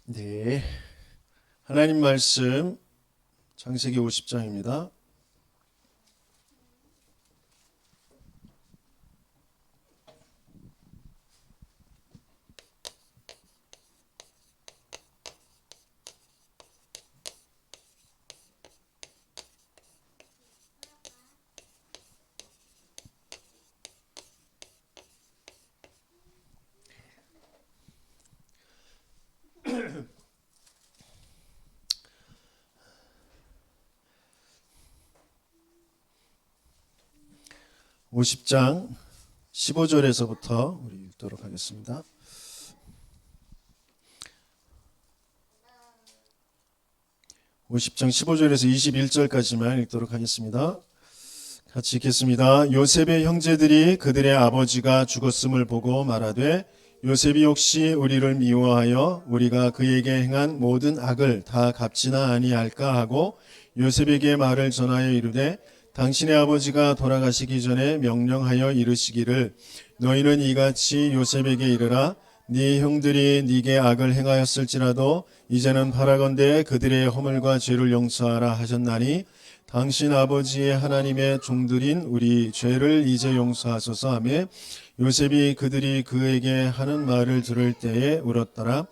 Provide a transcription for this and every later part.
네, 하나님 말씀 창세기 50장입니다. (50장) 15절에서부터 우리 읽도록 하겠습니다. (50장) 15절에서 21절까지만 읽도록 하겠습니다. 같이 읽겠습니다. 요셉의 형제들이 그들의 아버지가 죽었음을 보고 말하되 요셉이 혹시 우리를 미워하여 우리가 그에게 행한 모든 악을 다 갚지나 아니할까 하고 요셉에게 말을 전하여 이르되 당신의 아버지가 돌아가시기 전에 명령하여 이르시기를 너희는 이같이 요셉에게 이르라 네 형들이 네게 악을 행하였을지라도 이제는 바라건대 그들의 허물과 죄를 용서하라 하셨나니 당신 아버지의 하나님의 종들인 우리 죄를 이제 용서하소서 하며 요셉이 그들이 그에게 하는 말을 들을 때에 울었더라.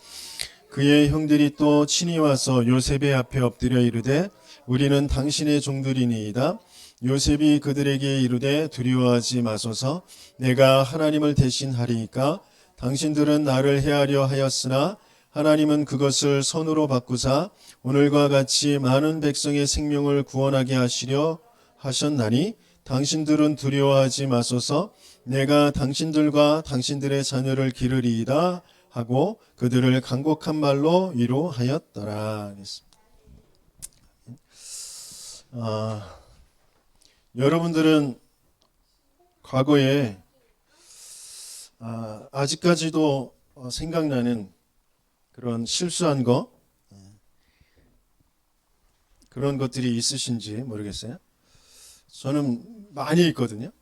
그의 형들이 또 친히 와서 요셉의 앞에 엎드려 이르되 우리는 당신의 종들이니이다. 요셉이 그들에게 이르되 두려워하지 마소서 내가 하나님을 대신하리이까 당신들은 나를 해하려 하였으나 하나님은 그것을 선으로 바꾸사 오늘과 같이 많은 백성의 생명을 구원하게 하시려 하셨나니 당신들은 두려워하지 마소서 내가 당신들과 당신들의 자녀를 기르리이다 하고 그들을 간곡한 말로 위로하였더라. 여러분들은 과거에 아직까지도 생각나는 그런 실수한 거 그런 것들이 있으신지 모르겠어요. 저는 많이 있거든요.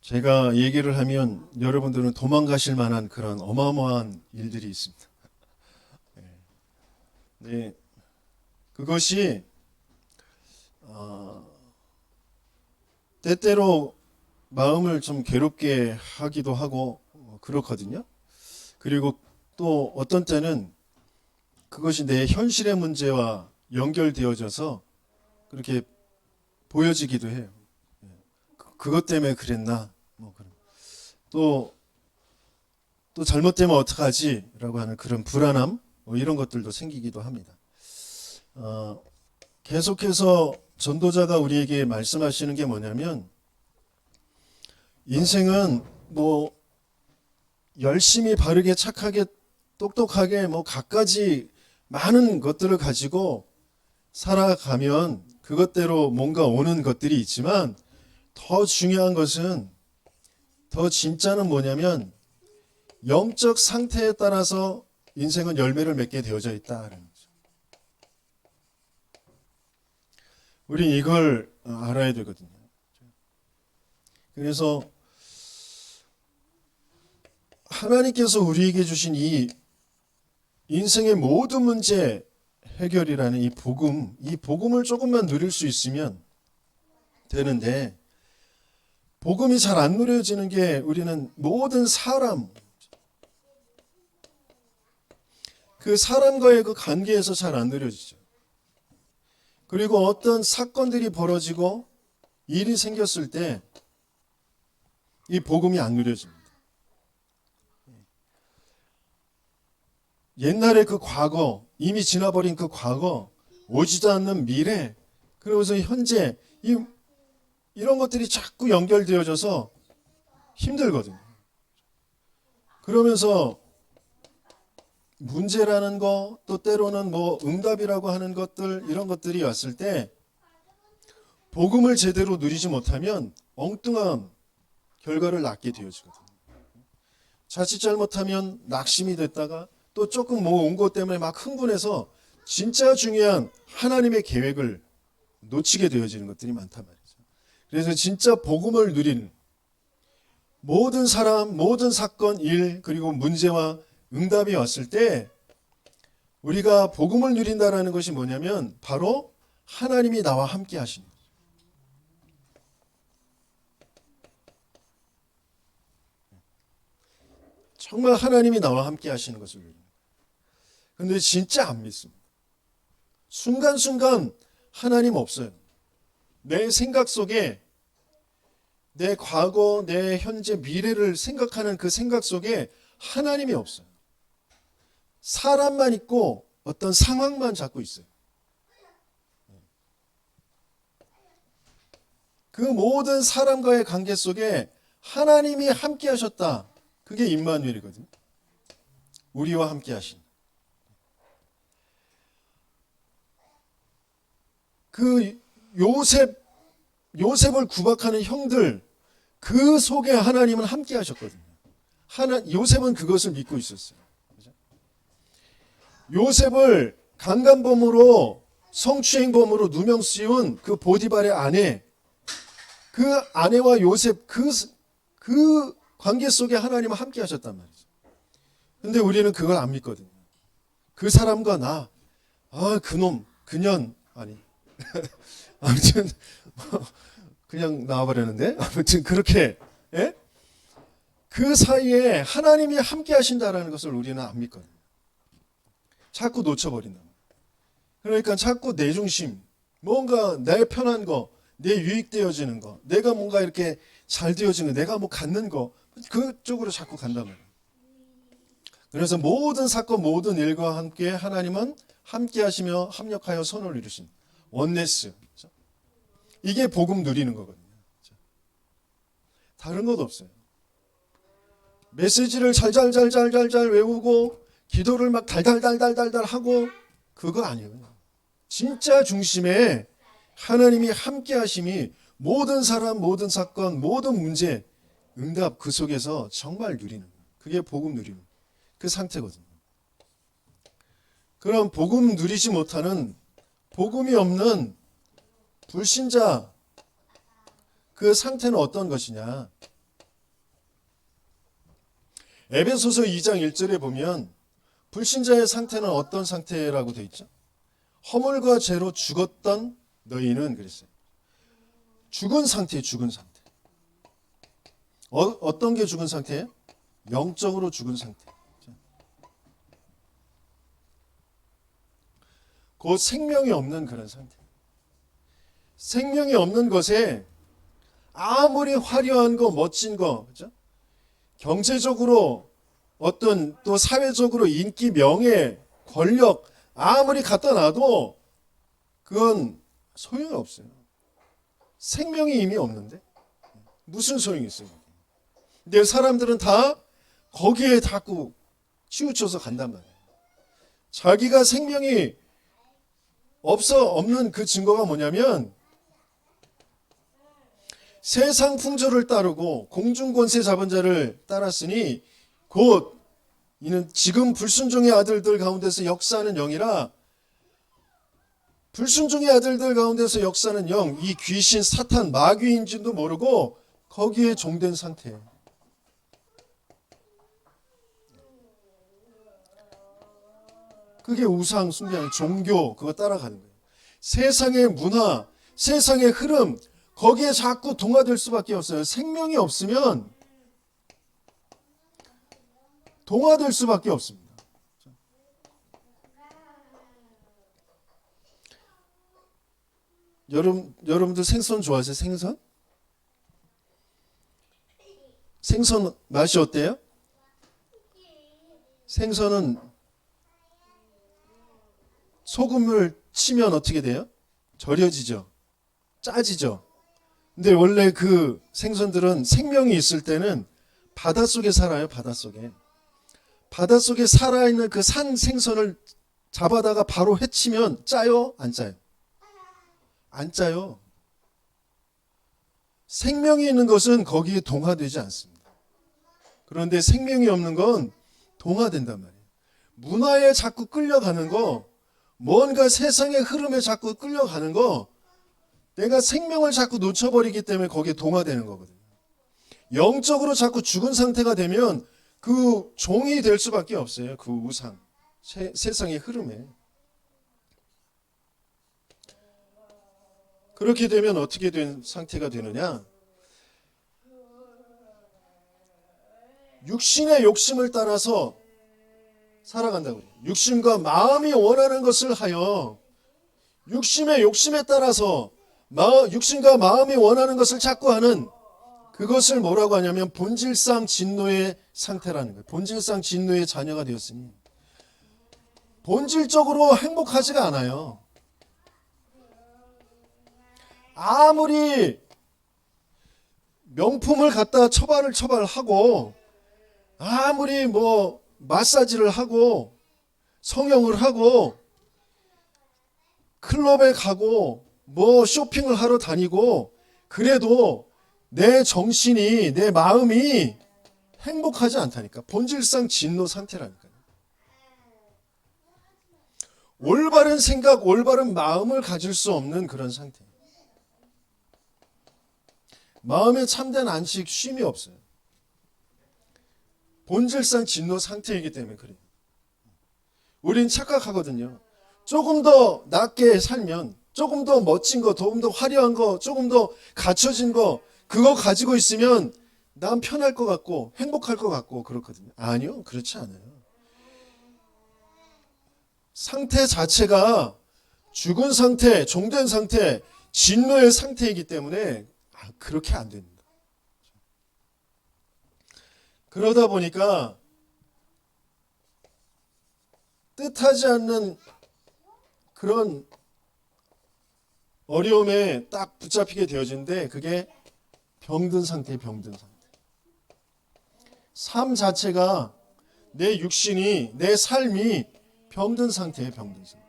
제가 얘기를 하면 여러분들은 도망가실 만한 그런 어마어마한 일들이 있습니다. 네, 그것이 때때로 마음을 좀 괴롭게 하기도 하고 그렇거든요. 그리고 또 어떤 때는 그것이 내 현실의 문제와 연결되어져서 그렇게 보여지기도 해요. 그것 때문에 그랬나? 또 잘못되면 어떡하지? 라고 하는 그런 불안함 이런 것들도 생기기도 합니다. 계속해서 전도자가 우리에게 말씀하시는 게 뭐냐면 인생은 열심히 바르게 착하게 똑똑하게 갖가지 많은 것들을 가지고 살아가면 그것대로 뭔가 오는 것들이 있지만 더 중요한 것은 더 진짜는 뭐냐면 영적 상태에 따라서 인생은 열매를 맺게 되어져 있다는 거죠. 우린 이걸 알아야 되거든요. 그래서 하나님께서 우리에게 주신 이 인생의 모든 문제 해결이라는 이 복음을 조금만 누릴 수 있으면 되는데 복음이 잘 안 누려지는 게 우리는 모든 사람 그 사람과의 그 관계에서 잘 안 누려지죠. 그리고 어떤 사건들이 벌어지고 일이 생겼을 때 이 복음이 안 누려집니다. 옛날의 그 과거, 이미 지나버린 그 과거, 오지도 않는 미래, 그러면서 현재 이런 것들이 자꾸 연결되어져서 힘들거든요. 그러면서 문제라는 거, 또 때로는 응답이라고 하는 것들, 이런 것들이 왔을 때 복음을 제대로 누리지 못하면 엉뚱한 결과를 낳게 되어지거든요. 자칫 잘못하면 낙심이 됐다가 또 조금 온 것 때문에 막 흥분해서 진짜 중요한 하나님의 계획을 놓치게 되어지는 것들이 많단 말이죠. 그래서 진짜 복음을 누리는 모든 사람, 모든 사건, 일, 그리고 문제와 응답이 왔을 때 우리가 복음을 누린다라는 것이 뭐냐면 바로 하나님이 나와 함께 하시는 거예요. 정말 하나님이 나와 함께 하시는 것을 누리는 거예요. 그런데 진짜 안 믿습니다. 순간순간 하나님 없어요. 내 생각 속에 내 과거, 내 현재, 미래를 생각하는 그 생각 속에 하나님이 없어요. 사람만 있고 어떤 상황만 잡고 있어요. 그 모든 사람과의 관계 속에 하나님이 함께 하셨다. 그게 임마누엘이거든요. 우리와 함께 하신. 그 요셉을 구박하는 형들, 그 속에 하나님은 함께 하셨거든요. 요셉은 그것을 믿고 있었어요. 요셉을 강간범으로, 성추행범으로 누명 씌운 그 보디발의 아내, 그 아내와 요셉 그 관계 속에 하나님은 함께 하셨단 말이죠. 근데 우리는 그걸 안 믿거든요. 그 사람과 나, 그놈, 그년, 아니. 아무튼, 그냥 나와버렸는데? 아무튼 그렇게, 예? 그 사이에 하나님이 함께 하신다라는 것을 우리는 안 믿거든요. 자꾸 놓쳐버린다. 그러니까 자꾸 내 중심, 뭔가 내 편한 거, 내 유익되어지는 거, 내가 뭔가 이렇게 잘 되어지는 거, 내가 뭐 갖는 거, 그쪽으로 자꾸 간단 말이에요. 그래서 모든 사건, 모든 일과 함께 하나님은 함께 하시며 합력하여 선을 이루신 원네스. 이게 복음 누리는 거거든요. 다른 것 없어요. 메시지를 잘 외우고 기도를 막 달달달달달달 하고 그거 아니에요. 진짜 중심에 하나님이 함께 하심이 모든 사람, 모든 사건, 모든 문제, 응답 그 속에서 정말 누리는 거예요. 그게 복음 누리는 그 상태거든요. 그럼 복음 누리지 못하는 복음이 없는 불신자 그 상태는 어떤 것이냐? 에베소서 2장 1절에 보면 불신자의 상태는 어떤 상태라고 되어 있죠? 허물과 죄로 죽었던 너희는 그랬어요. 죽은 상태예요. 죽은 상태. 어떤 게 죽은 상태예요? 영적으로 죽은 상태. 곧 생명이 없는 그런 상태. 생명이 없는 것에 아무리 화려한 거, 멋진 거, 그죠? 경제적으로 어떤 또 사회적으로 인기, 명예, 권력 아무리 갖다 놔도 그건 소용이 없어요. 생명이 이미 없는데 무슨 소용이 있어요? 근데 사람들은 다 거기에 자꾸 치우쳐서 간단 말이에요. 자기가 생명이 없는 그 증거가 뭐냐면 세상 풍조를 따르고 공중권세 잡은 자를 따랐으니 곧 이는 지금 불순종의 아들들 가운데서 역사하는 영이라. 불순종의 아들들 가운데서 역사하는 영, 이 귀신 사탄 마귀인지도 모르고 거기에 종된 상태예요. 그게 우상 숭배, 종교 그거 따라가는 거예요. 세상의 문화, 세상의 흐름 거기에 자꾸 동화될 수밖에 없어요. 생명이 없으면 동화될 수밖에 없습니다. 여러분들 생선 좋아하세요? 생선? 생선 맛이 어때요? 생선은 소금을 치면 어떻게 돼요? 절여지죠. 짜지죠. 근데 원래 그 생선들은 생명이 있을 때는 바닷속에 살아요. 바닷속에. 바닷속에 살아있는 그 산 생선을 잡아다가 바로 해치면 짜요? 안 짜요? 안 짜요. 생명이 있는 것은 거기에 동화되지 않습니다. 그런데 생명이 없는 건 동화된단 말이에요. 문화에 자꾸 끌려가는 거, 뭔가 세상의 흐름에 자꾸 끌려가는 거, 내가 생명을 자꾸 놓쳐버리기 때문에 거기에 동화되는 거거든요. 영적으로 자꾸 죽은 상태가 되면 그 종이 될 수밖에 없어요. 그 우상. 세상의 흐름에. 그렇게 되면 어떻게 된 상태가 되느냐? 육신의 욕심을 따라서 살아간다고 그래요. 육신과 마음이 원하는 것을 하여 육신의 욕심에 따라서 육신과 마음이 원하는 것을 자꾸 하는 그것을 뭐라고 하냐면 본질상 진노의 상태라는 거예요. 본질상 진노의 자녀가 되었으니 본질적으로 행복하지가 않아요. 아무리 명품을 갖다 처발하고 아무리 뭐 마사지를 하고 성형을 하고 클럽에 가고 뭐 쇼핑을 하러 다니고 그래도 내 정신이 내 마음이 행복하지 않다니까. 본질상 진노 상태라니까요. 올바른 생각, 올바른 마음을 가질 수 없는 그런 상태. 마음에 참된 안식, 쉼이 없어요. 본질상 진노 상태이기 때문에 그래요. 우린 착각하거든요. 조금 더 낫게 살면, 조금 더 멋진 거, 조금 더 화려한 거, 조금 더 갖춰진 거, 그거 가지고 있으면 난 편할 것 같고 행복할 것 같고 그렇거든요. 아니요, 그렇지 않아요. 상태 자체가 죽은 상태, 종된 상태, 진노의 상태이기 때문에 그렇게 안 됩니다. 그러다 보니까 뜻하지 않는 그런 어려움에 딱 붙잡히게 되어지는데 그게 병든 상태예요. 병든 상태. 삶 자체가 내 육신이 내 삶이 병든 상태예요. 병든 상태.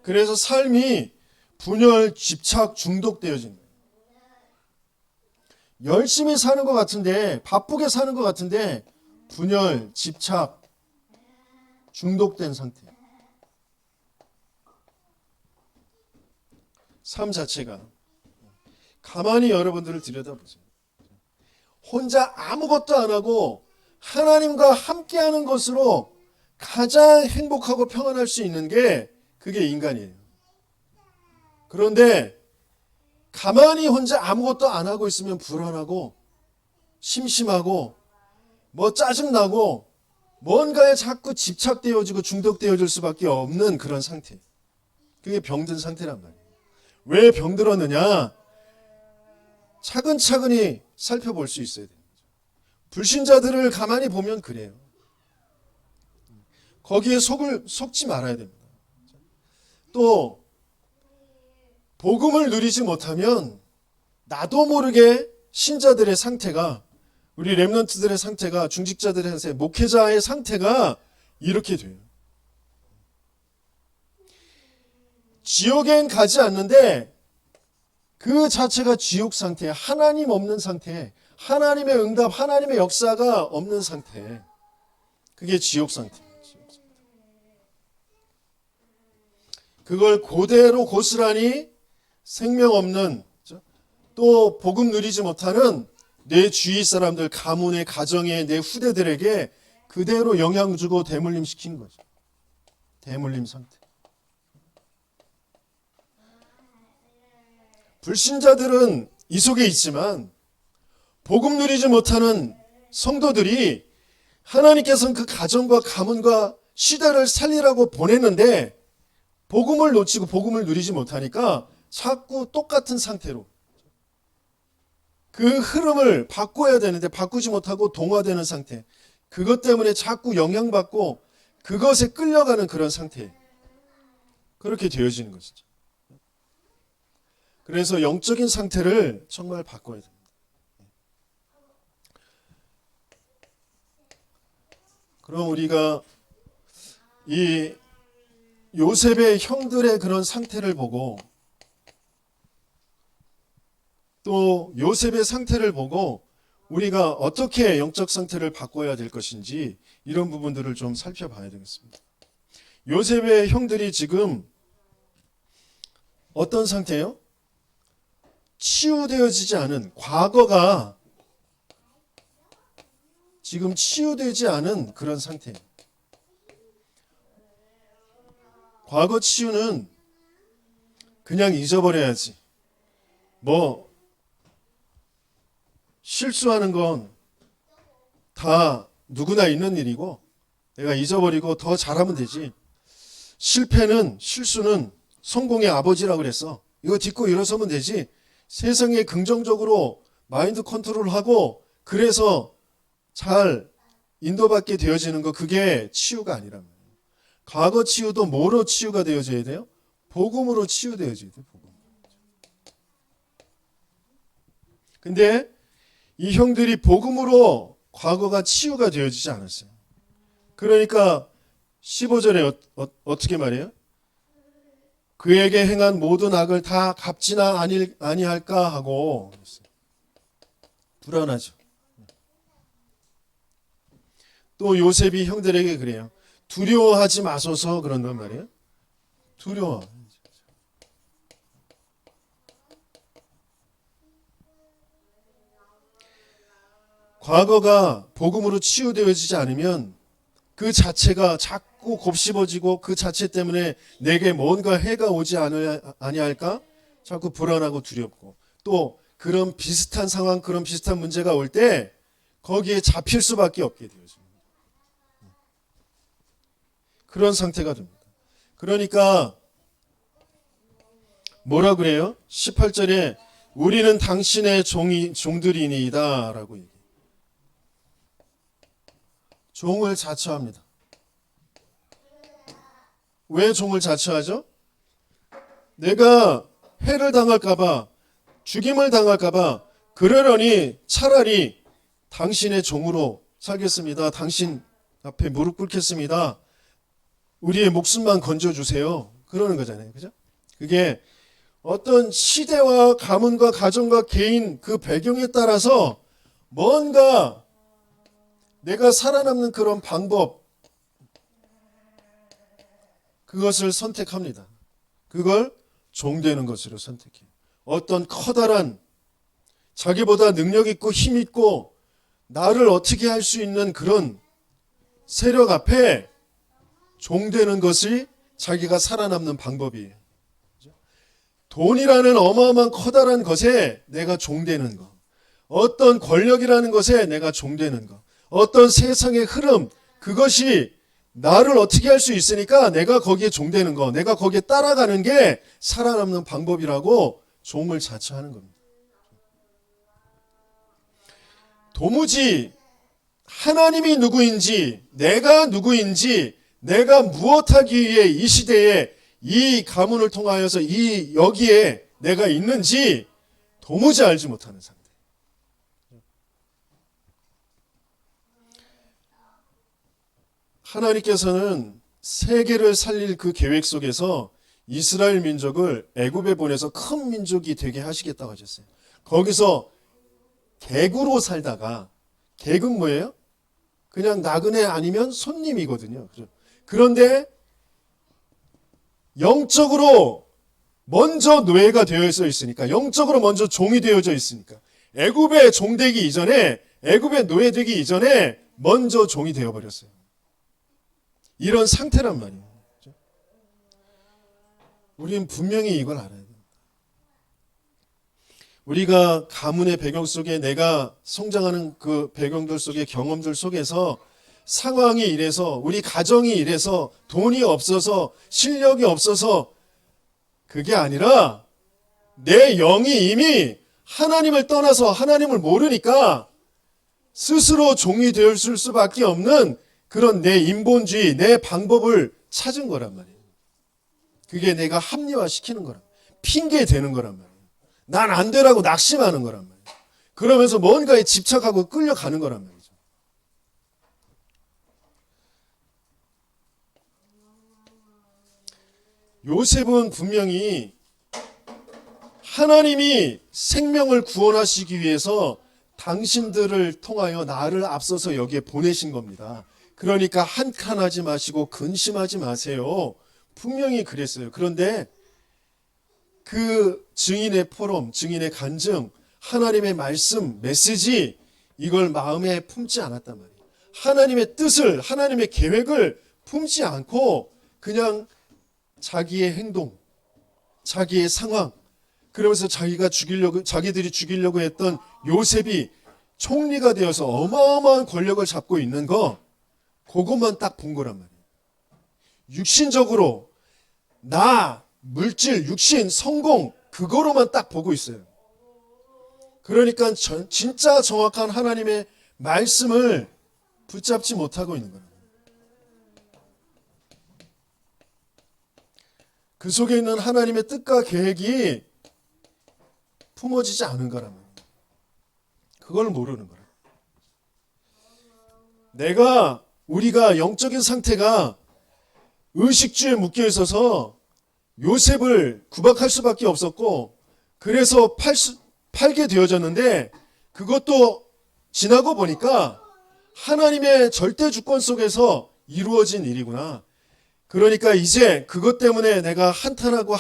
그래서 삶이 분열, 집착, 중독되어진 거예요. 열심히 사는 것 같은데 바쁘게 사는 것 같은데 분열, 집착, 중독된 상태. 삶 자체가. 가만히 여러분들을 들여다보세요. 혼자 아무것도 안 하고 하나님과 함께하는 것으로 가장 행복하고 평안할 수 있는 게 그게 인간이에요. 그런데 가만히 혼자 아무것도 안 하고 있으면 불안하고 심심하고 뭐 짜증나고 뭔가에 자꾸 집착되어지고 중독되어질 수밖에 없는 그런 상태. 그게 병든 상태란 말이에요. 왜 병들었느냐? 차근차근히 살펴볼 수 있어야 됩니다. 불신자들을 가만히 보면 그래요. 거기에 속지 말아야 됩니다. 또 복음을 누리지 못하면 나도 모르게 신자들의 상태가, 우리 렘넌트들의 상태가, 중직자들의 상태, 목회자의 상태가 이렇게 돼요. 지옥엔 가지 않는데 그 자체가 지옥 상태, 하나님 없는 상태, 하나님의 응답, 하나님의 역사가 없는 상태. 그게 지옥 상태예요. 그걸 그대로 고스란히 생명 없는, 또 복음 누리지 못하는 내 주위 사람들, 가문의 가정의 내 후대들에게 그대로 영향 주고 대물림 시키는 거죠. 대물림 상태. 불신자들은 이 속에 있지만 복음 누리지 못하는 성도들이 하나님께서는 그 가정과 가문과 시대를 살리라고 보냈는데 복음을 놓치고 복음을 누리지 못하니까 자꾸 똑같은 상태로 그 흐름을 바꿔야 되는데 바꾸지 못하고 동화되는 상태. 그것 때문에 자꾸 영향받고 그것에 끌려가는 그런 상태. 그렇게 되어지는 것이죠. 그래서 영적인 상태를 정말 바꿔야 됩니다. 그럼 우리가 이 요셉의 형들의 그런 상태를 보고 또 요셉의 상태를 보고 우리가 어떻게 영적 상태를 바꿔야 될 것인지 이런 부분들을 좀 살펴봐야 되겠습니다. 요셉의 형들이 지금 어떤 상태예요? 치유되어지지 않은 과거가 지금 치유되지 않은 그런 상태예요. 과거 치유는 그냥 잊어버려야지. 뭐 실수하는 건 다 누구나 있는 일이고 내가 잊어버리고 더 잘하면 되지. 실수는 성공의 아버지라고 그랬어. 이거 딛고 일어서면 되지. 세상에 긍정적으로 마인드 컨트롤하고 그래서 잘 인도받게 되어지는 거, 그게 치유가 아니란 말이에요. 과거 치유도 뭐로 치유가 되어져야 돼요? 복음으로 치유되어져야 돼요. 복음. 근데 이 형들이 복음으로 과거가 치유가 되어지지 않았어요. 그러니까 15절에 어떻게 말해요? 그에게 행한 모든 악을 다 갚지나 아니할까 하고 불안하죠. 또 요셉이 형들에게 그래요. 두려워하지 마소서 그런단 말이에요. 두려워. 과거가 복음으로 치유되어지지 않으면 그 자체가 자꾸 곱씹어지고 그 자체 때문에 내게 뭔가 해가 오지 아니할까? 자꾸 불안하고 두렵고 또 그런 비슷한 상황, 그런 비슷한 문제가 올 때 거기에 잡힐 수밖에 없게 되어집니다. 그런 상태가 됩니다. 그러니까 뭐라 그래요? 18절에 우리는 당신의 종들이니이다 라고 얘기해요. 종을 자처합니다. 왜 종을 자처하죠? 내가 해를 당할까봐, 죽임을 당할까봐, 그러려니 차라리 당신의 종으로 살겠습니다. 당신 앞에 무릎 꿇겠습니다. 우리의 목숨만 건져주세요. 그러는 거잖아요. 그죠? 그게 어떤 시대와 가문과 가정과 개인 그 배경에 따라서 뭔가 내가 살아남는 그런 방법, 그것을 선택합니다. 그걸 종되는 것으로 선택해요. 어떤 커다란 자기보다 능력 있고 힘 있고 나를 어떻게 할 수 있는 그런 세력 앞에 종되는 것이 자기가 살아남는 방법이에요. 돈이라는 어마어마한 커다란 것에 내가 종되는 거, 어떤 권력이라는 것에 내가 종되는 거, 어떤 세상의 흐름, 그것이 나를 어떻게 할 수 있으니까 내가 거기에 종되는 거, 내가 거기에 따라가는 게 살아남는 방법이라고 종을 자처하는 겁니다. 도무지 하나님이 누구인지, 내가 누구인지, 내가 무엇하기 위해 이 시대에 이 가문을 통하여서 여기에 내가 있는지 도무지 알지 못하는 상태. 하나님께서는 세계를 살릴 그 계획 속에서 이스라엘 민족을 애굽에 보내서 큰 민족이 되게 하시겠다고 하셨어요. 거기서 객으로 살다가, 객은 뭐예요? 그냥 나그네 아니면 손님이거든요. 그런데 영적으로 먼저 노예가 되어져 있으니까, 영적으로 먼저 종이 되어져 있으니까, 애굽의 종되기 이전에, 애굽의 노예되기 이전에 먼저 종이 되어버렸어요. 이런 상태란 말이에요. 우리는 분명히 이걸 알아야 돼요. 우리가 가문의 배경 속에, 내가 성장하는 그 배경들 속에, 경험들 속에서 상황이 이래서, 우리 가정이 이래서, 돈이 없어서, 실력이 없어서, 그게 아니라 내 영이 이미 하나님을 떠나서 하나님을 모르니까 스스로 종이 되을 수밖에 없는 그런 내 인본주의, 내 방법을 찾은 거란 말이에요. 그게 내가 합리화시키는 거란 말이에요. 핑계 대는 거란 말이에요. 난 안 되라고 낙심하는 거란 말이에요. 그러면서 뭔가에 집착하고 끌려가는 거란 말이죠. 요셉은 분명히 하나님이 생명을 구원하시기 위해서 당신들을 통하여 나를 앞서서 여기에 보내신 겁니다. 그러니까 한탄하지 마시고 근심하지 마세요. 분명히 그랬어요. 그런데 그 증인의 포럼, 증인의 간증, 하나님의 말씀, 메시지, 이걸 마음에 품지 않았단 말이에요. 하나님의 뜻을, 하나님의 계획을 품지 않고 그냥 자기의 행동, 자기의 상황, 그러면서 자기들이 죽이려고 했던 요셉이 총리가 되어서 어마어마한 권력을 잡고 있는 거, 그것만 딱 본 거란 말이에요. 육신적으로 나, 물질, 육신, 성공, 그거로만 딱 보고 있어요. 그러니까 진짜 정확한 하나님의 말씀을 붙잡지 못하고 있는 거예요. 그 속에 있는 하나님의 뜻과 계획이 품어지지 않은 거란 말이에요. 그걸 모르는 거예요. 우리가 영적인 상태가 의식주에 묶여 있어서 요셉을 구박할 수밖에 없었고, 그래서 팔게 되어졌는데, 그것도 지나고 보니까 하나님의 절대 주권 속에서 이루어진 일이구나. 그러니까 이제 그것 때문에 내가 한탄하고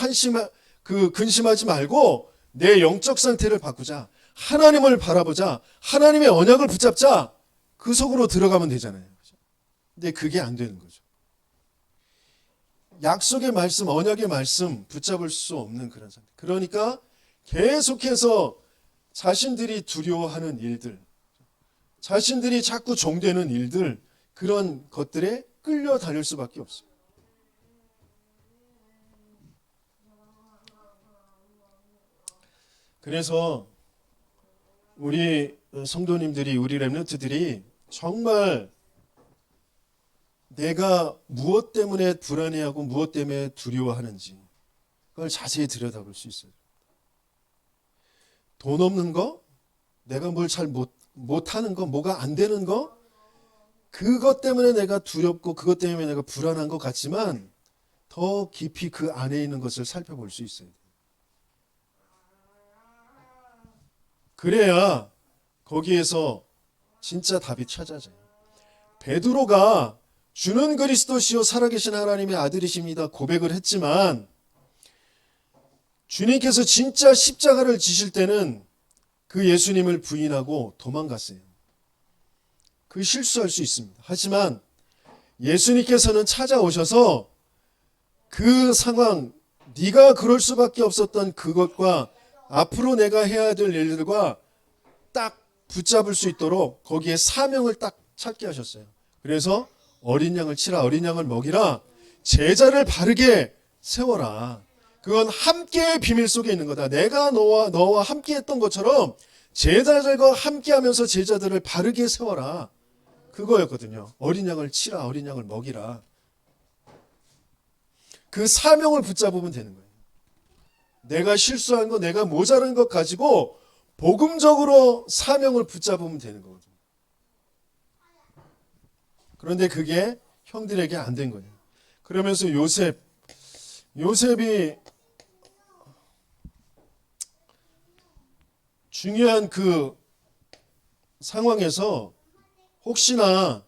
근심하지 말고 내 영적 상태를 바꾸자. 하나님을 바라보자. 하나님의 언약을 붙잡자. 그 속으로 들어가면 되잖아요. 근데 그게 안 되는 거죠. 약속의 말씀, 언약의 말씀 붙잡을 수 없는 그런 상태. 그러니까 계속해서 자신들이 두려워하는 일들, 자신들이 자꾸 종되는 일들, 그런 것들에 끌려다닐 수밖에 없어요. 그래서 우리 성도님들이, 우리 렘넌트들이 정말 내가 무엇 때문에 불안해하고 무엇 때문에 두려워하는지 그걸 자세히 들여다볼 수 있어요. 돈 없는 거, 내가 뭘 잘 못하는 거, 뭐가 안 되는 거, 그것 때문에 내가 두렵고 그것 때문에 내가 불안한 것 같지만 더 깊이 그 안에 있는 것을 살펴볼 수 있어요. 그래야 거기에서 진짜 답이 찾아져요. 베드로가 주는 그리스도시요 살아계신 하나님의 아들이십니다 고백을 했지만, 주님께서 진짜 십자가를 지실 때는 그 예수님을 부인하고 도망갔어요. 그 실수할 수 있습니다. 하지만 예수님께서는 찾아오셔서 그 상황, 네가 그럴 수밖에 없었던 그것과 앞으로 내가 해야 될 일들과 딱 붙잡을 수 있도록 거기에 사명을 딱 찾게 하셨어요. 그래서 어린 양을 치라, 어린 양을 먹이라, 제자를 바르게 세워라. 그건 함께의 비밀 속에 있는 거다. 내가 너와 함께 했던 것처럼 제자들과 함께 하면서 제자들을 바르게 세워라. 그거였거든요. 어린 양을 치라, 어린 양을 먹이라. 그 사명을 붙잡으면 되는 거예요. 내가 실수한 거, 내가 모자란 것 가지고 복음적으로 사명을 붙잡으면 되는 거거든요. 그런데 그게 형들에게 안 된 거예요. 그러면서 요셉이 중요한 그 상황에서 혹시나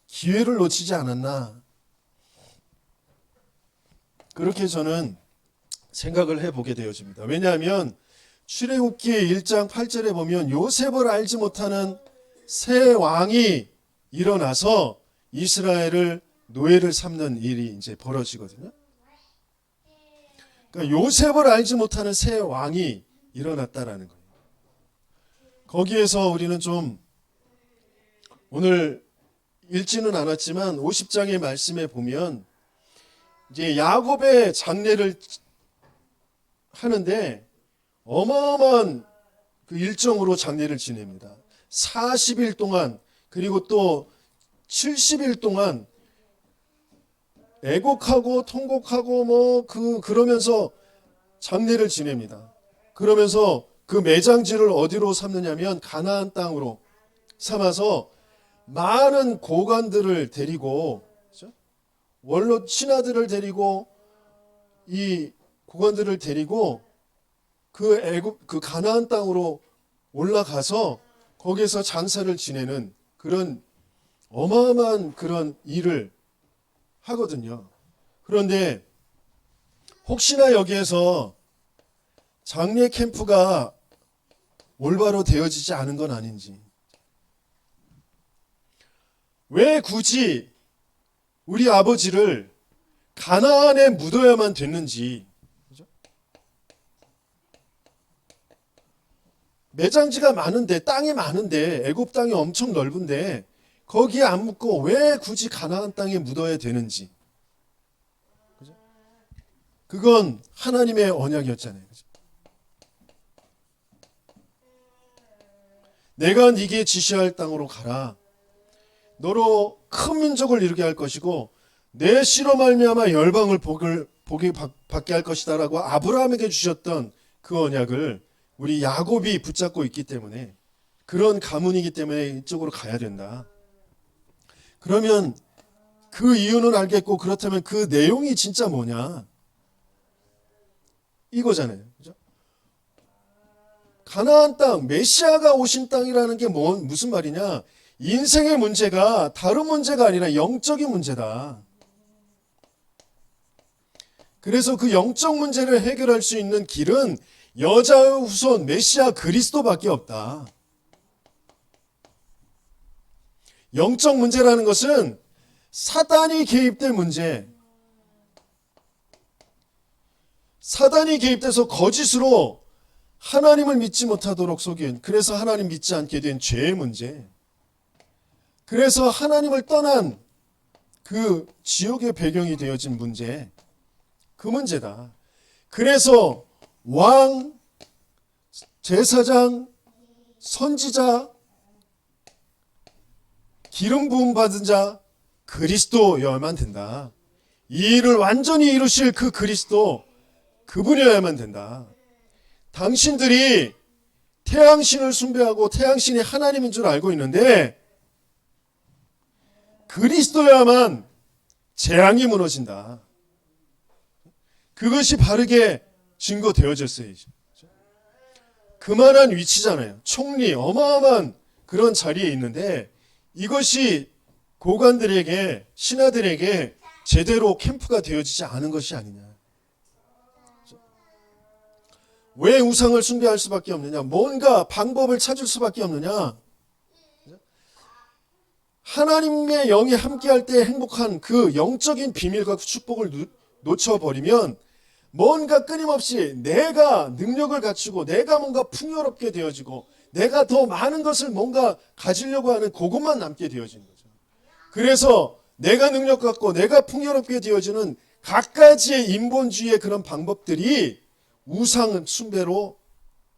기회를 놓치지 않았나, 그렇게 저는 생각을 해보게 되어집니다. 왜냐하면 출애굽기 1장 8절에 보면 요셉을 알지 못하는 새 왕이 일어나서 이스라엘을 노예를 삼는 일이 이제 벌어지거든요. 그러니까 요셉을 알지 못하는 새 왕이 일어났다라는 거예요. 거기에서 우리는 좀 오늘 읽지는 않았지만 50장의 말씀에 보면 이제 야곱의 장례를 하는데 어마어마한 그 일정으로 장례를 지냅니다. 40일 동안, 그리고 또 70일 동안 애곡하고 통곡하고 그러면서 장례를 지냅니다. 그러면서 그 매장지를 어디로 삼느냐면 가나안 땅으로 삼아서 많은 고관들을 데리고, 그렇죠? 원로 신하들을 데리고, 이 고관들을 데리고 그 가나안 땅으로 올라가서 거기에서 장사를 지내는 그런 어마어마한 그런 일을 하거든요. 그런데 혹시나 여기에서 장례 캠프가 올바로 되어지지 않은 건 아닌지, 왜 굳이 우리 아버지를 가나안에 묻어야만 됐는지. 그죠? 매장지가 많은데, 땅이 많은데, 애굽 땅이 엄청 넓은데 거기에 안 묻고 왜 굳이 가나안 땅에 묻어야 되는지. 그죠? 그건 하나님의 언약이었잖아요. 그죠? 내가 네게 지시할 땅으로 가라. 너로 큰 민족을 이루게 할 것이고 내 씨로 말미암아 열방을 복이 받게 할 것이다라고 아브라함에게 주셨던 그 언약을 우리 야곱이 붙잡고 있기 때문에, 그런 가문이기 때문에 이쪽으로 가야 된다. 그러면 그 이유는 알겠고, 그렇다면 그 내용이 진짜 뭐냐? 이거잖아요. 그죠? 가나안 땅, 메시아가 오신 땅이라는 게 무슨 말이냐? 인생의 문제가 다른 문제가 아니라 영적인 문제다. 그래서 그 영적 문제를 해결할 수 있는 길은 여자의 후손 메시아 그리스도밖에 없다. 영적 문제라는 것은 사단이 개입된 문제, 사단이 개입돼서 거짓으로 하나님을 믿지 못하도록 속인, 그래서 하나님 믿지 않게 된 죄의 문제, 그래서 하나님을 떠난 그 지옥의 배경이 되어진 문제, 그 문제다. 그래서 왕, 제사장, 선지자, 기름 부음 받은 자, 그리스도여야만 된다. 이 일을 완전히 이루실 그 그리스도, 그분이어야만 된다. 당신들이 태양신을 숭배하고 태양신이 하나님인 줄 알고 있는데 그리스도야만 재앙이 무너진다. 그것이 바르게 증거되어졌어요. 그만한 위치잖아요. 총리, 어마어마한 그런 자리에 있는데 이것이 고관들에게, 신하들에게 제대로 캠프가 되어지지 않은 것이 아니냐. 왜 우상을 숭배할 수밖에 없느냐? 뭔가 방법을 찾을 수밖에 없느냐? 하나님의 영이 함께할 때 행복한 그 영적인 비밀과 축복을 놓쳐버리면 뭔가 끊임없이 내가 능력을 갖추고 내가 뭔가 풍요롭게 되어지고 내가 더 많은 것을 뭔가 가지려고 하는 그것만 남게 되어지는 거죠. 그래서 내가 능력 갖고 내가 풍요롭게 되어지는 갖가지의 인본주의의 그런 방법들이 우상 숭배로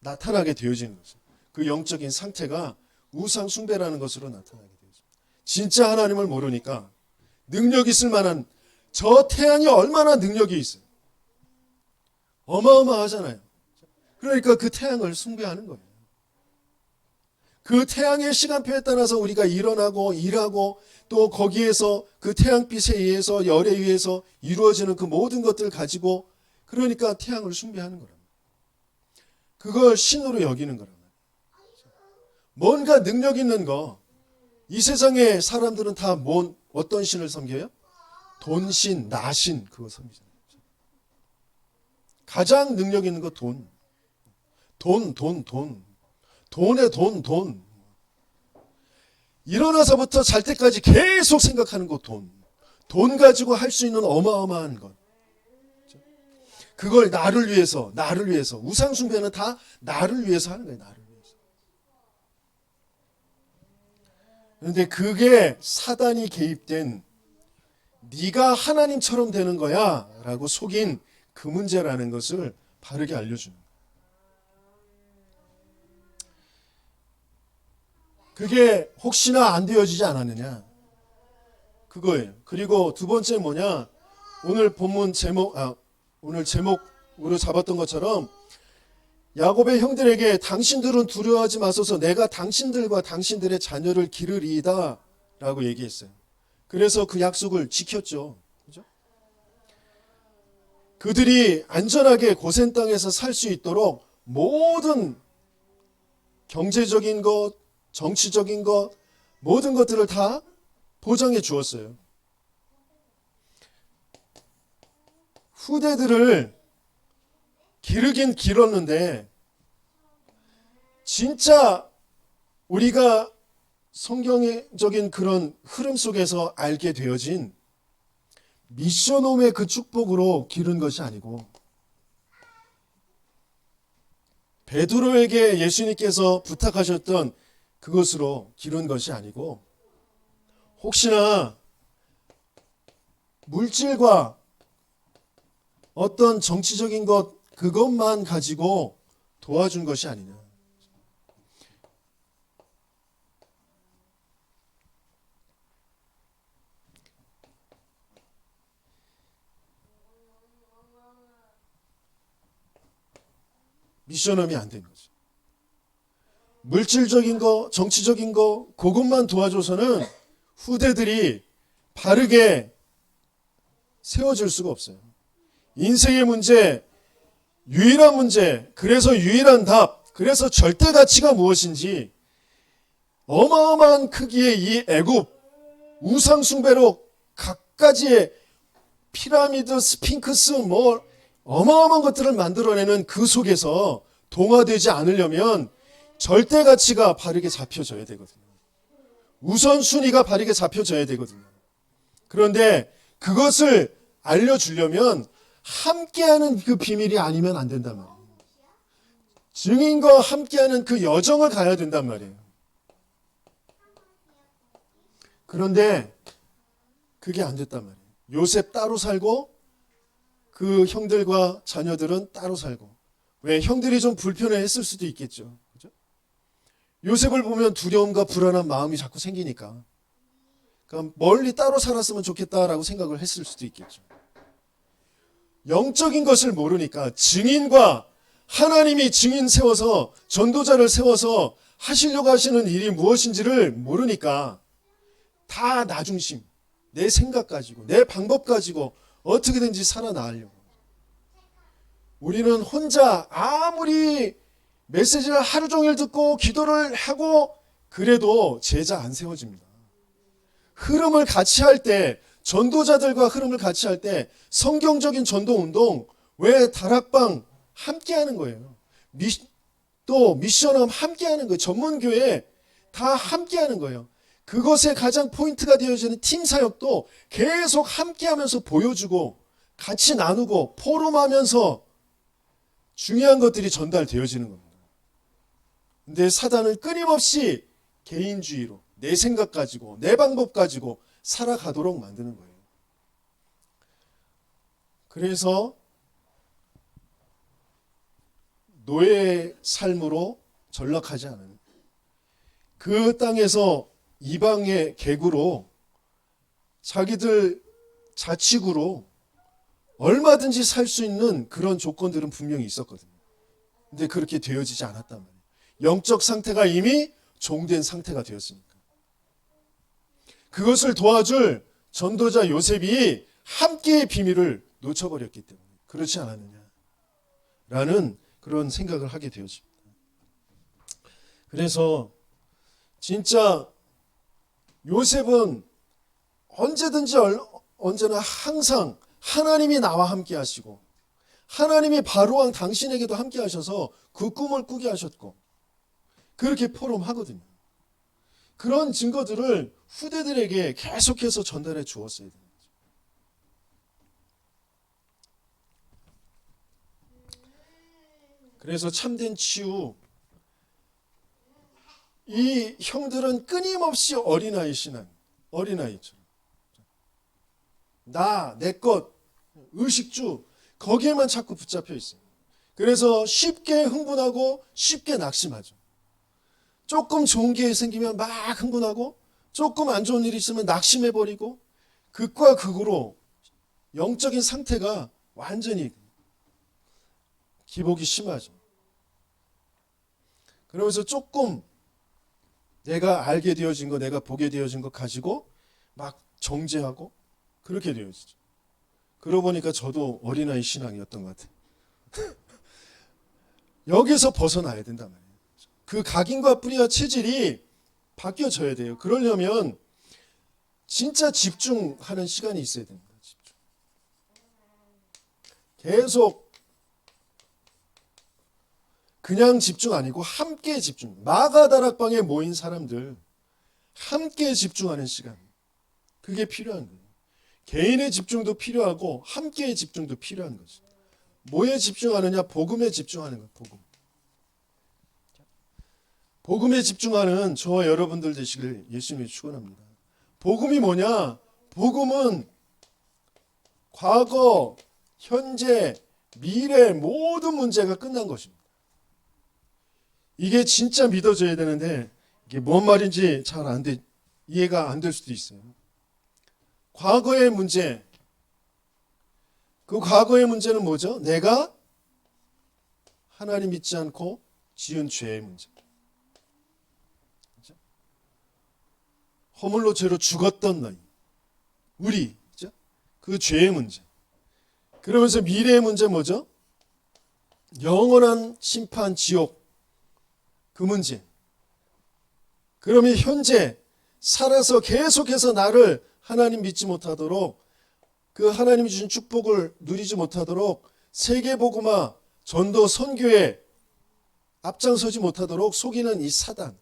나타나게 되어지는 거죠. 그 영적인 상태가 우상 숭배라는 것으로 나타나게 되죠. 진짜 하나님을 모르니까 능력 있을 만한 저 태양이 얼마나 능력이 있어요. 어마어마하잖아요. 그러니까 그 태양을 숭배하는 거예요. 그 태양의 시간표에 따라서 우리가 일어나고 일하고 또 거기에서 그 태양빛에 의해서 열에 의해서 이루어지는 그 모든 것들을 가지고, 그러니까 태양을 숭배하는 거란 말이에요. 그걸 신으로 여기는 거란 말이에요. 뭔가 능력 있는 거, 이 세상의 사람들은 다 어떤 신을 섬겨요? 돈신, 나신, 그거 섬기잖아요. 가장 능력 있는 거 돈. 돈에 돈. 일어나서부터 잘 때까지 계속 생각하는 거 돈. 돈 가지고 할 수 있는 어마어마한 것. 그걸 나를 위해서. 우상 숭배는 다 나를 위해서 하는 거예요. 나를 위해서. 그런데 그게 사단이 개입된 네가 하나님처럼 되는 거야 라고 속인 그 문제라는 것을 바르게 알려주는 거예요. 그게 혹시나 안 되어지지 않았느냐, 그거예요. 그리고 두 번째 뭐냐, 오늘 본문 오늘 제목으로 잡았던 것처럼 야곱의 형들에게 당신들은 두려워하지 마소서 내가 당신들과 당신들의 자녀를 기르리이다 라고 얘기했어요. 그래서 그 약속을 지켰죠. 그죠? 그들이 안전하게 고센 땅에서 살 수 있도록 모든 경제적인 것, 정치적인 것, 모든 것들을 다 보장해 주었어요. 후대들을 기르긴 길었는데 진짜 우리가 성경적인 그런 흐름 속에서 알게 되어진 미션홈의 그 축복으로 기른 것이 아니고, 베드로에게 예수님께서 부탁하셨던 그것으로 기른 것이 아니고, 혹시나 물질과 어떤 정치적인 것 그것만 가지고 도와준 것이 아니냐. 미션홈이 안 된 거죠. 물질적인 거, 정치적인 거 그것만 도와줘서는 후대들이 바르게 세워질 수가 없어요. 인생의 문제, 유일한 문제, 그래서 유일한 답, 그래서 절대 가치가 무엇인지 어마어마한 크기의 이 애굽 우상 숭배로 각가지의 피라미드, 스핑크스 뭐 어마어마한 것들을 만들어내는 그 속에서 동화되지 않으려면 절대 가치가 바르게 잡혀져야 되거든요. 우선순위가 바르게 잡혀져야 되거든요. 그런데 그것을 알려주려면 함께하는 그 비밀이 아니면 안 된단 말이에요. 증인과 함께하는 그 여정을 가야 된단 말이에요. 그런데 그게 안 됐단 말이에요. 요셉 따로 살고 그 형들과 자녀들은 따로 살고. 왜? 형들이 좀 불편해했을 수도 있겠죠. 그죠? 요셉을 보면 두려움과 불안한 마음이 자꾸 생기니까. 그럼 멀리 따로 살았으면 좋겠다라고 생각을 했을 수도 있겠죠. 영적인 것을 모르니까 증인과 하나님이 증인 세워서 전도자를 세워서 하시려고 하시는 일이 무엇인지를 모르니까 다 나 중심, 내 생각 가지고 내 방법 가지고 어떻게든지 살아나가려고. 우리는 혼자 아무리 메시지를 하루 종일 듣고 기도를 하고 그래도 제자 안 세워집니다. 흐름을 같이 할 때, 전도자들과 흐름을 같이 할 때 성경적인 전도운동, 왜 다락방 함께 하는 거예요. 또 미션홈 함께 하는 거예요. 전문교회 다 함께 하는 거예요. 그것의 가장 포인트가 되어지는 팀 사역도 계속 함께 하면서 보여주고 같이 나누고 포럼하면서 중요한 것들이 전달되어지는 겁니다. 근데 사단은 끊임없이 개인주의로 내 생각 가지고 내 방법 가지고 살아가도록 만드는 거예요. 그래서 노예의 삶으로 전락하지 않은 그 땅에서 이방의 계구로 자기들 자치구로 얼마든지 살 수 있는 그런 조건들은 분명히 있었거든요. 근데 그렇게 되어지지 않았단 말이에요. 영적 상태가 이미 종된 상태가 되었으니까. 그것을 도와줄 전도자 요셉이 함께의 비밀을 놓쳐버렸기 때문에 그렇지 않았느냐라는 그런 생각을 하게 되었습니다. 그래서 진짜 요셉은 언제든지 언제나 항상 하나님이 나와 함께 하시고 하나님이 바로왕 당신에게도 함께 하셔서 그 꿈을 꾸게 하셨고 그렇게 포럼하거든요. 그런 증거들을 후대들에게 계속해서 전달해 주었어야 됩니다. 그래서 참된 치유, 이 형들은 끊임없이 어린아이 신앙, 어린아이죠. 나, 내 것, 의식주, 거기에만 자꾸 붙잡혀 있어요. 그래서 쉽게 흥분하고 쉽게 낙심하죠. 조금 좋은 게 생기면 막 흥분하고 조금 안 좋은 일이 있으면 낙심해버리고 극과 극으로 영적인 상태가 완전히 기복이 심하죠. 그러면서 조금 내가 알게 되어진 거, 내가 보게 되어진 거 가지고 막 정죄하고 그렇게 되어지죠. 그러고 보니까 저도 어린아이 신앙이었던 것 같아요. 여기서 벗어나야 된단 말이에요. 그 각인과 뿌리와 체질이 바뀌어져야 돼요. 그러려면 진짜 집중하는 시간이 있어야 됩니다. 집중. 계속 그냥 집중 아니고 함께 집중. 마가다락방에 모인 사람들 함께 집중하는 시간. 그게 필요한 거예요. 개인의 집중도 필요하고 함께의 집중도 필요한 거죠. 뭐에 집중하느냐? 복음에 집중하는 거예요. 복음에 집중하는 저와 여러분들 되시길 예수님이 축원합니다. 복음이 뭐냐? 복음은 과거, 현재, 미래 모든 문제가 끝난 것입니다. 이게 진짜 믿어져야 되는데 이게 뭔 말인지 잘 이해가 안 될 수도 있어요. 과거의 문제, 그 과거의 문제는 뭐죠? 내가 하나님 믿지 않고 지은 죄의 문제. 허물로 죄로 죽었던 너희, 우리, 그 죄의 문제. 그러면서 미래의 문제 뭐죠? 영원한 심판, 지옥, 그 문제. 그러면 현재 살아서 계속해서 나를 하나님 믿지 못하도록, 그 하나님이 주신 축복을 누리지 못하도록, 세계복음화, 전도, 선교에 앞장서지 못하도록 속이는 이 사단.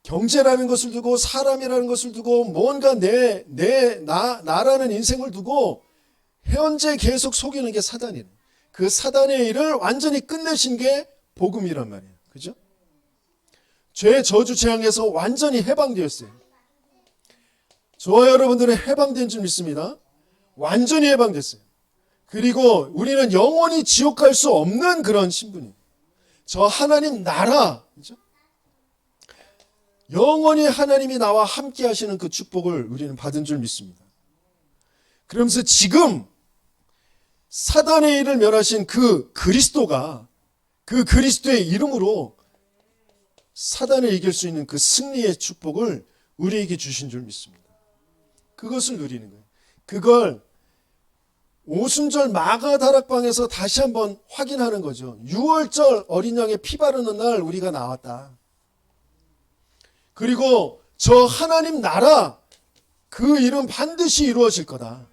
경제라는 것을 두고, 사람이라는 것을 두고, 뭔가 나라는 인생을 두고 현재 계속 속이는 게 사단이에요. 그 사단의 일을 완전히 끝내신 게 복음이란 말이에요. 그죠? 죄 저주 재앙에서 완전히 해방되었어요. 저와 여러분들은 해방된 줄 믿습니다. 완전히 해방됐어요. 그리고 우리는 영원히 지옥 갈 수 없는 그런 신분이에요. 저 하나님 나라, 그죠? 영원히 하나님이 나와 함께 하시는 그 축복을 우리는 받은 줄 믿습니다. 그러면서 지금 사단의 일을 멸하신 그 그리스도가, 그 그리스도의 이름으로 사단을 이길 수 있는 그 승리의 축복을 우리에게 주신 줄 믿습니다. 그것을 누리는 거예요. 그걸 오순절 마가다락방에서 다시 한번 확인하는 거죠. 6월절 어린 양의 피 바르는 날 우리가 나왔다. 그리고 저 하나님 나라, 그 일은 반드시 이루어질 거다.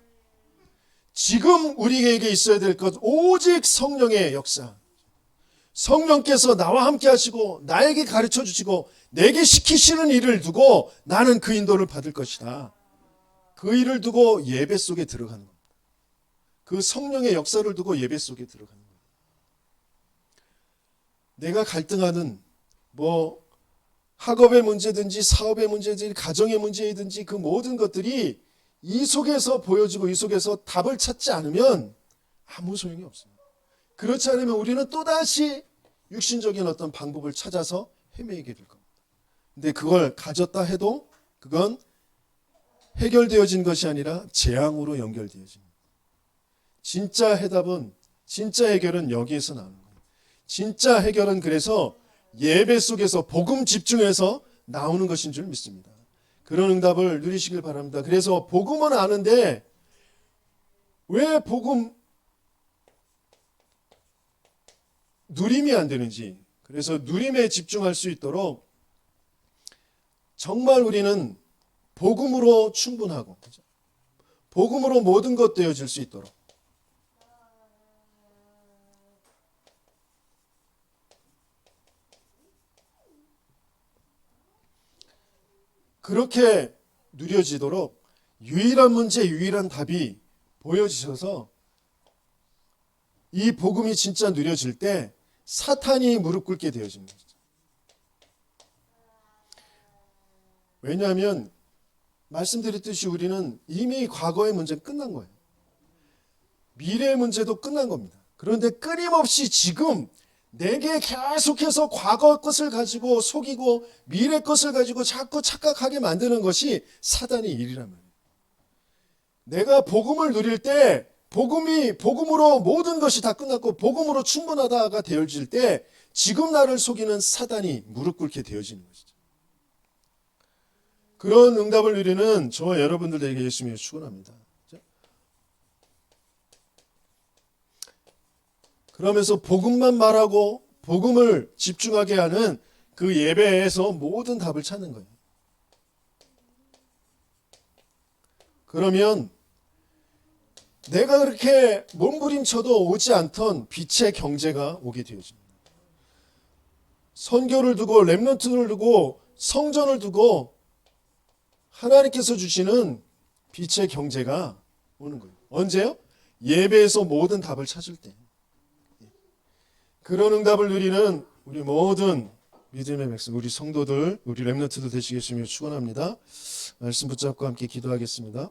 지금 우리에게 있어야 될 것 오직 성령의 역사. 성령께서 나와 함께 하시고 나에게 가르쳐 주시고 내게 시키시는 일을 두고 나는 그 인도를 받을 것이다. 그 일을 두고 예배 속에 들어가는 겁니다. 그 성령의 역사를 두고 예배 속에 들어가는 거예요. 내가 갈등하는 학업의 문제든지 사업의 문제든지 가정의 문제이든지 그 모든 것들이 이 속에서 보여지고 이 속에서 답을 찾지 않으면 아무 소용이 없습니다. 그렇지 않으면 우리는 또다시 육신적인 어떤 방법을 찾아서 헤매게 될 겁니다. 근데 그걸 가졌다 해도 그건 해결되어진 것이 아니라 재앙으로 연결되어집니다. 진짜 해답은, 진짜 해결은 여기에서 나오는 거예요. 진짜 해결은 그래서 예배 속에서 복음 집중해서 나오는 것인 줄 믿습니다. 그런 응답을 누리시길 바랍니다. 그래서 복음은 아는데 왜 복음 누림이 안 되는지, 그래서 누림에 집중할 수 있도록 정말 우리는 복음으로 충분하고 복음으로 모든 것 되어질 수 있도록 그렇게 누려지도록 유일한 문제, 유일한 답이 보여지셔서 이 복음이 진짜 누려질 때 사탄이 무릎 꿇게 되어집니다. 왜냐하면 말씀드렸듯이 우리는 이미 과거의 문제는 끝난 거예요. 미래의 문제도 끝난 겁니다. 그런데 끊임없이 지금 내게 계속해서 과거 것을 가지고 속이고 미래 것을 가지고 자꾸 착각하게 만드는 것이 사단의 일이란 말이에요. 내가 복음을 누릴 때 복음으로 모든 것이 다 끝났고 복음으로 충분하다가 되어질 때 지금 나를 속이는 사단이 무릎 꿇게 되어지는 것이죠. 그런 응답을 누리는 저와 여러분들에게 예수님이 축원합니다. 그러면서 복음만 말하고 복음을 집중하게 하는 그 예배에서 모든 답을 찾는 거예요. 그러면 내가 그렇게 몸부림쳐도 오지 않던 빛의 경제가 오게 되어집니다. 선교를 두고 렘넌트를 두고 성전을 두고 하나님께서 주시는 빛의 경제가 오는 거예요. 언제요? 예배에서 모든 답을 찾을 때. 그런 응답을 누리는 우리 모든 믿음의 백성, 우리 성도들, 우리 렘넌트들 되시겠으며 축원합니다. 말씀 붙잡고 함께 기도하겠습니다.